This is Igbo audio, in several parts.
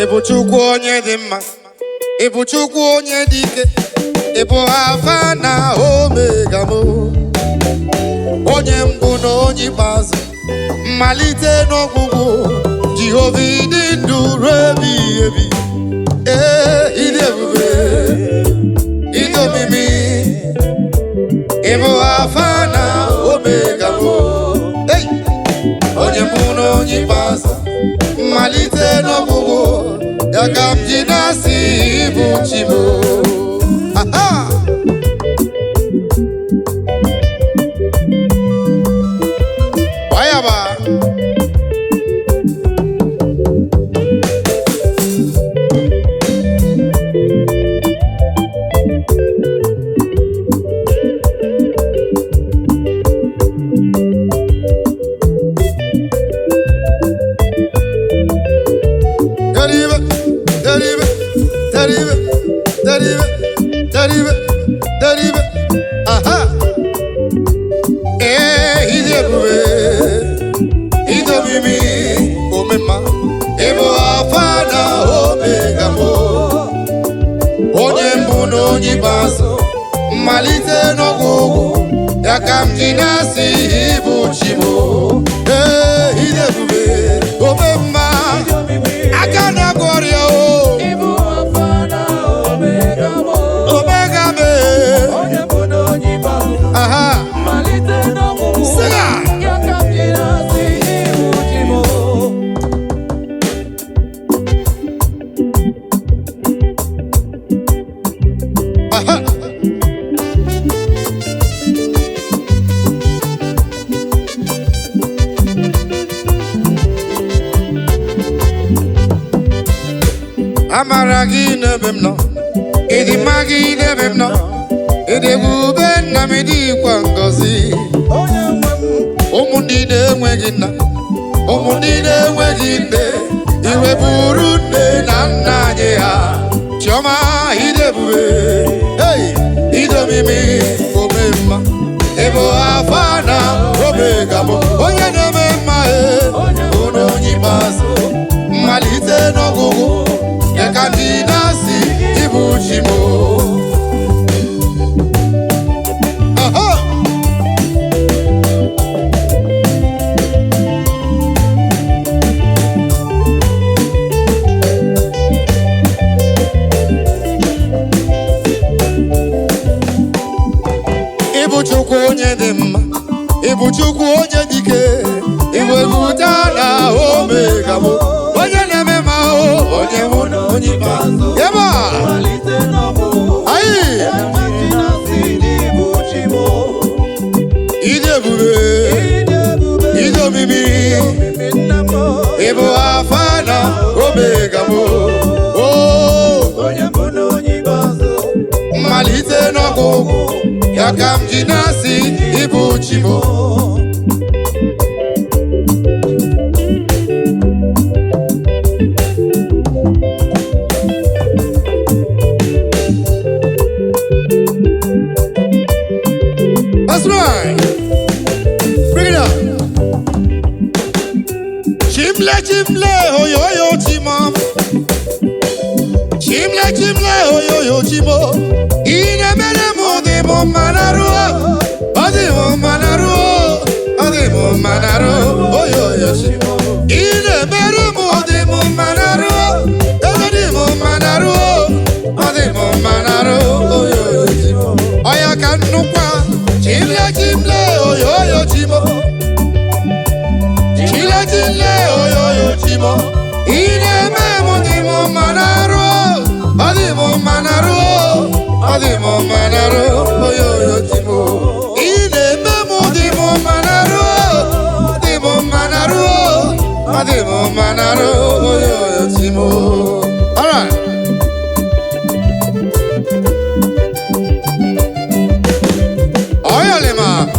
Ịbụ Chukwu onye dị mma, ịbụ Chukwu onye dị ike, ịbụ Alfa na Omega mo. Onye mbụ na onye ikpeazụ, mmalite n'ọgwụgwụ, Jehova ịdị ndụ ruo ebighị ebi. Ịdị ebube, ịdị omimi, ịbụ Alfa na Omega mo. Onye mbụ na onye ikpeazụ, mmalite n'ọgwụgwụ, ya ka m ji na-asị ịbụ chi m. Oyaba derive, aha. Ịdị ebube, ịdị omimi, omema, ịbụ Alfa na Omega mo. Onye mbụ na onye ikpeazụ, mmalite n'ọgwụgwụ, ya ka m ji na-asị ịbụ chi m. Ịdị ebube, omema, aka na-agwọ ọrịa o. Amara gị n'ebe m nọ, ịdị mma gị n'ebe m nọ, ịdị ebube nna m, ịdịkwa ngọzi. Ụmụ ndị na-enweghị nna, ụmụ ndị na-enweghị nne, iwe buru nne na nna anyị ha. Chiọma, ịdị ebube, ịdị omimi, omemma, ịbụ Alfa na Omega bụ onye na-eme mma, bụ na onye ikpeazụ, mmalite n'ọgwụgwụ, ya ka ndị na-asị ịbụ chi m. Ịbụ Chukwu onye dị mma, ịbụ Chukwu onye dị ike, ịbụ Alfa na Omega bụ onye na-eme mma, onye nwụ na onye ikpeazụ. Yaba ayi, ịdị ebube, ịdị omimi, ịbụ Alfa na Omega bụ mmalite n'ọgwụgwụ, ya ka m ji na-asị ịbụ chi m. That's right. Bring it up. Chimle, chimle, oh yo yo chimo. Chimle, chimle, oh yo yo chimo. Ine mene mudi mo manaru, adi mo manaru, adi mo manaru, oh yo yo chimo. Ine mene mudi mo manaru, adi mo manaru, adi mo manaru, oh yo yo chimo. Oya kanukwa. Chimle, chimle, oh yo yo chimo. Chile, chile, oh yo yo chimo. Ine memo di mo manaro, adi mo manaro, adi mo manaro, oh yo yo chimo. Ine memo di mo manaro, adi mo manaro, adi mo manaro, oh yo yo chimo. All right.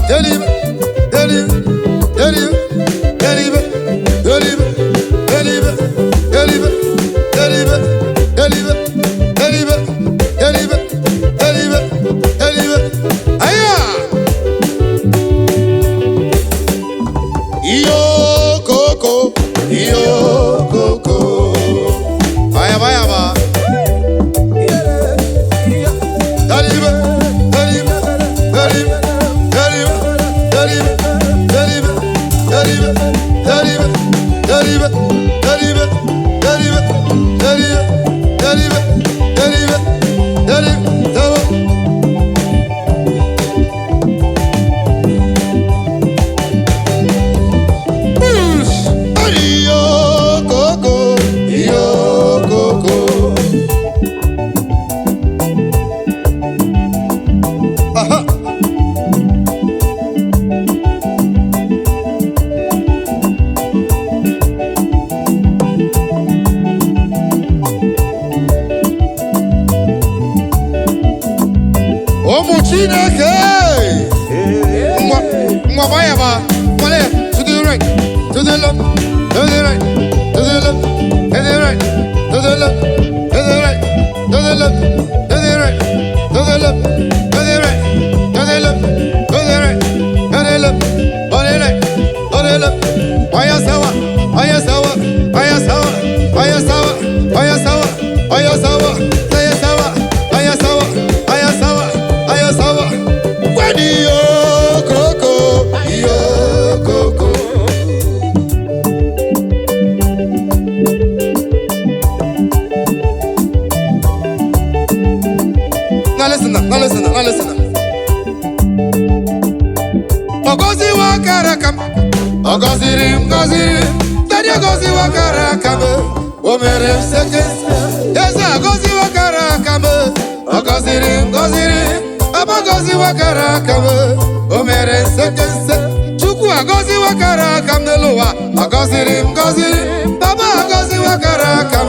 Deliver, deliver, deliver, deliver, deliver, deliver, deliver, deliver, deliver, deliver, deliver, deliver, deliver. Aya! Iyo koko, iyo koko. Chineke. Mwabayaba. To the right, to the left, to the right, to the left, to the right, to the left, to the right, to the left, to the right, to the left, to the right, to the left, to the right, to the left, to the right, to the left. Ayasawa, ayasawa, ayasawa, ayasawa, ayasawa, ayasawa, ayasawa, ayasawa, ayasawa, ayasawa. Wadi yo koko, yo koko. Now listen up, now listen up, now listen up. Ogozi wakarakam, ogozirim, gozirim. Daddy ogozi wakarakam, omerem sekes. Yes, ogozi wakarakam, ogozirim, gozirim. Aba ogozi wakarakam, omerem sekes. Chukwu ogozi wakarakam neluwa, ogozirim, gozirim. Baba ogozi wakarakam,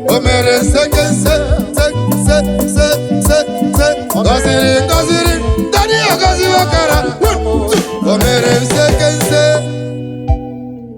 omerem sekes. Goziri, goziri, Daddy, goziri wakara. 1, 2.